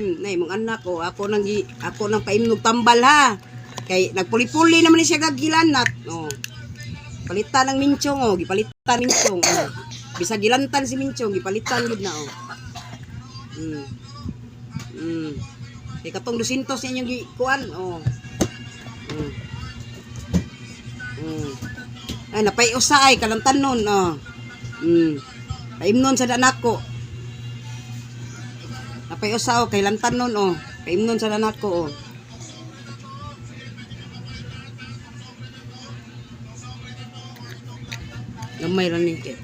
Nay mong anak ko, ako nang paimnog tambal ha. Kay nagpuli-puli naman siya gagilanat. Oh. Palitan ng minchong oh, gipalitan minchong. Oh. Bisa gilantan si minchong, gipalitan gid na oh. Kay katong 200 ninyong gikuan oh. Ay napay usa ay kalantan nun oh. Paimnon sa anak ko. Napay usa oh, kay lantan nun oh. Paimnon sa anak ko oh. Gamay lang ni kay.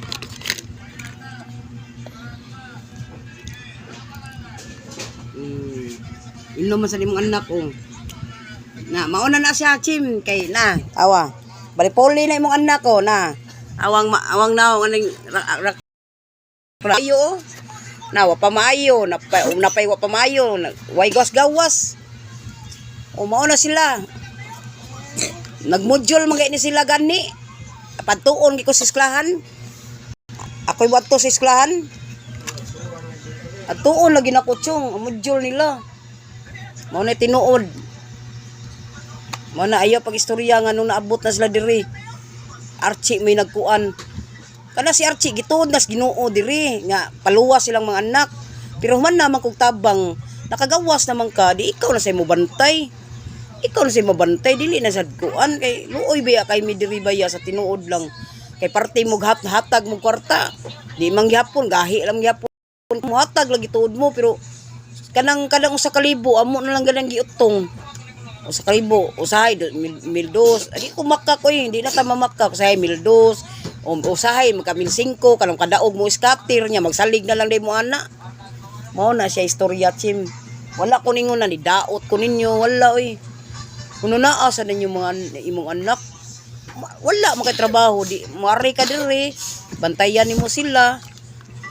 Inom man sa imong anak oh. Na mauna na siya chim kay na awa. Balipoli na imong anak ko na. Awang na aning ayo na wa pa maayo napay wa pa maayo way gawas o mao na sila nagmodule man ni sila gani patuon gi ko sa eskwelahan ako'y wadto sa eskwelahan at tuon lagi na kutsong module nila mao na tinuod mao na ayaw pag istorya nga nung naabot na sila diri Archie may nagkuan kana si Archie gituod nas Ginoo diri nga paluwas silang mga anak pero man naman kog tabang nakagawas naman ka di ikaw na say mo bantay dili na sad kuan kay luoy baya kay mi diri baya sa tinuod lang kay parte mo hatag mo kwarta di man gyapon gahi lang gyapon mo hatag lagi tuod mo pero kanang usa ka libo amo na lang ganang giutong usa ka libo usahay 1,200 adi ko makka ko hindi na ta mamakka usahay 1,200 usahay magka 1,500 kanang kadaog mo scatter nya magsalig na lang day mo ana mao na siya istorya chim wala ko ningon na ni daot ko ninyo wala oy kuno naa sa ninyo mga imong anak wala mo kay trabaho di mari ka diri bantayan nimo sila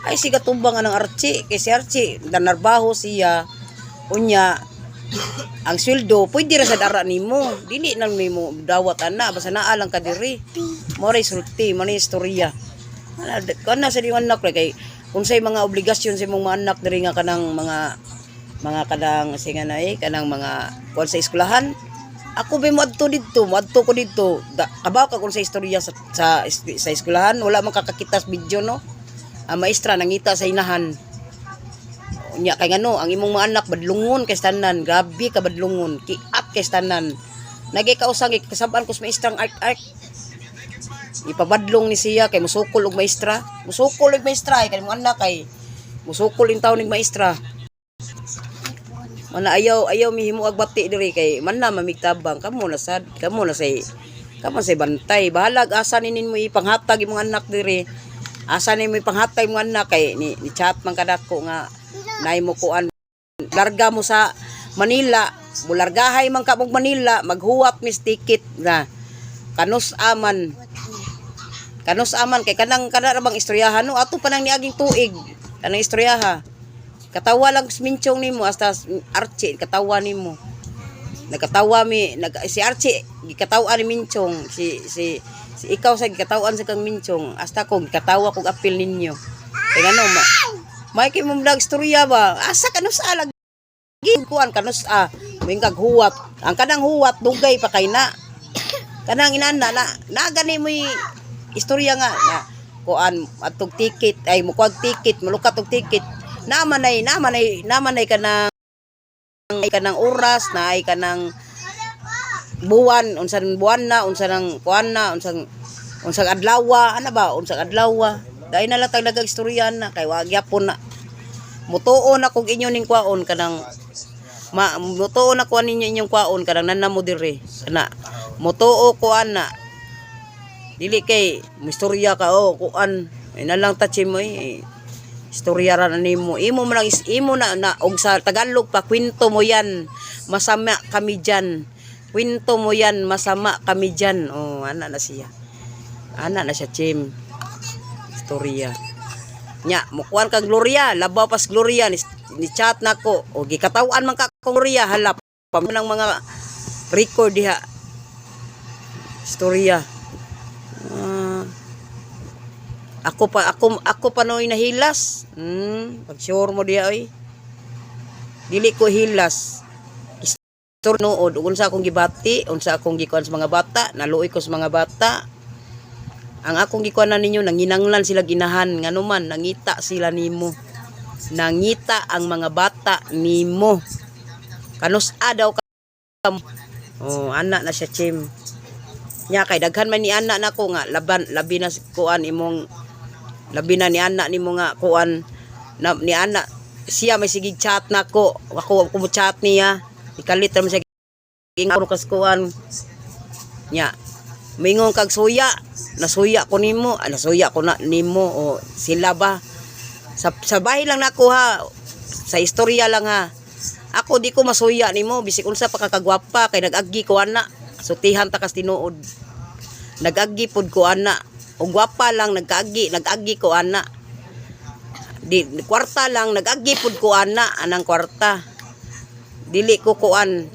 ay siga tumbang ang Archie kay si Archie nanarbaho siya unya ang sweldo pwede ra sa dara nimo dili nang nimo dawat ana basta naa lang ka diri mo ray sulti mo ni istorya kana sa diwan anak kay unsay mga obligasyon sa imong mga anak diri nga kanang mga kanang singa na kanang mga kon sa eskwelahan ako ba moadto ko dito kabaw ka kun sa istorya sa eskwelahan wala man kakakitas video no ang maestra nangita sa inahan nya kay ngano ang imong mga anak badlungon kay tanan grabe ka badlungon kiat kay tanan nagay kausang kasab-an ko sa maestrang art ipabadlong ni siya kay musukol og maestra kay imong anak kay musukol in taon ning maestra man ayaw mi himuag bati diri kay man na mamigtabang kamo na say bantay bahalag asa ninin mo ipanghatag imong anak diri asa nimo ipanghatag imong anak kay ni chat man kadako nga nay mo kuan larga mo sa Manila bulargahay man ka mong Manila maghuwat mis ticket na kanus aman kay kanang bang istoryahan no ato pa nang niaging tuig kanang istoryaha katawa lang minchong nimo hasta Archie katawa nimo nagkatawa si Archie gikatawa ni minchong si ikaw sa gikatawan sa kang minchong hasta ko gikatawa kog apil ninyo kay ngano may kay mo vlog storya ba asa kanus alag kuan kanus mingkag huwat ang kanang huwat dugay pa kay na kanang inana na gani mo istorya nga na kuan atog ticket ay mukuag ticket malukat og ticket naman ay kanang oras na ay kanang buwan unsan buwan na unsan ang kuan na unsang adlaw ana ba unsang adlaw dai na latag nagaistorya na kay wa gyapon na mutuon ako inyo ning kwaon kanang mutuon ako ninyo inyong kwaon kanang nanamo diri kana mutuo ko ana dili kay istorya ka kuan ina lang tachi mo istorya ra nimo imo man imo na og sa Tagalog pa kwento mo yan masama kami diyan kwento mo yan masama kami diyan ana na siya chim istorya nya mukuan kang Gloria labaw pas Gloria ni chat nako o gikatawan man ka Gloria halap pa nang mga record diha istorya ako pa noy nahilas pag sure mo diha oy Dili ko hilas. Nood unsa akong gibati, unsa akong gikuan sa mga bata, naluoy ko sa mga bata. Ang akong gikuanan ninyo nanginanglan sila ginahan nganuman nangita sila nimo. Nangita ang mga bata nimo. Kanus-a daw ka. Oh, anak na siya chim. Nya kay daghan man ni anak nako nga labi na kuan imong labi na ni anak nimo nga kuan na, ni anak siya may sigig chat nako. Ako mo chat niya. Ikalit ra man siya gingon kas kuan. Nya mingon kag suya, nasuya ko nimo, nasuya ko na nimo o sila ba sa bahay lang nako ha, sa istorya lang ha. Ako di ko masuya nimo bisik unsa pa kakagwapa kay nag-agi ko ana, sutihan ta kas tinuod. Nag-agi pud ko ana, og gwapa lang nag-agi ko ana. Di kwarta lang nag-agi pud ko ana anang kwarta. Dili ko kuan.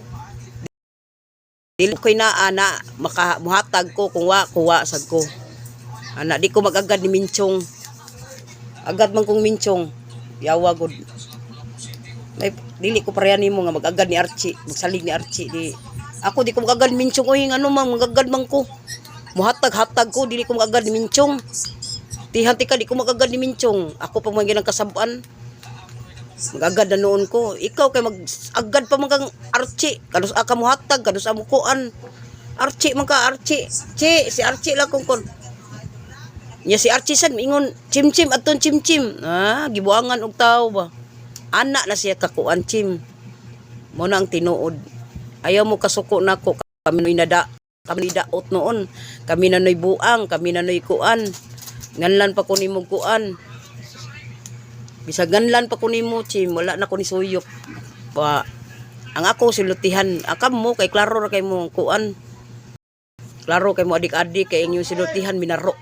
Dili ko na ana makamuhatag ko kung kuwa sad ko. Ana di ko magagad ni minchong. Agad man kong minchong. Yawa gud. May dili ko pareha nimo nga magagad ni Archie, magsalig ni Archie di. Ako di ko magagad ni minchong oy ngano man magagad man ko. Muhatag-hatag ko dili ko magagad ni minchong. Tihan tika di ko magagad ni minchong. Ako pa man ginang kasabuan. Magagad na noon ko. Ikaw kay mag-agad pa man kang Archie. Kanus ka muhatag, kanus amo kuan. Archie man ka, Archie. Si Archie lang kung kon. Nya si Archie sad ingon, chim-chim aton chim-chim. Gibuangan og tao ba. Anak na siya kakuan chim. Mo na ang tinuod. Ayaw mo kasuko nako kami noy nada. Kami daot noon. Kami na noy buang, kami na noy kuan. Nganlan pa ko nimo kuan. Bisag ganlan pa ko nimo chim, wala na ko ni suyop. Ba ang ako silutihan, akam mo kay klaro ra kay mo kuan. Klaro kay mo adik-adik kay inyong silutihan minaro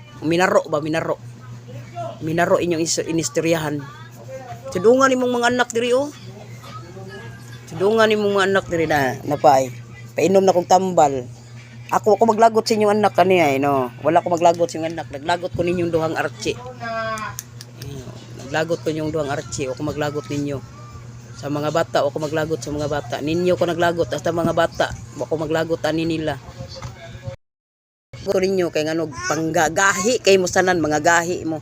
ba minaro. Minaro inyong inistoryahan. Tudungan nimong mga anak diri oh. Tudungan nimong mga anak diri na napay. Painom na kong tambal. Ako maglagot sa inyong anak kaniya no. Wala ko maglagot sa inyong anak, naglagot ko ninyong duhang Archie. Naglagot ko yung duhang Archie o kung maglagot ninyo sa mga bata o kung maglagot sa mga bata ninyo ko naglagot hasta mga bata o kung maglagot ani nila ko ninyo kay ngano panggagahi kay mo sanan mga gahi mo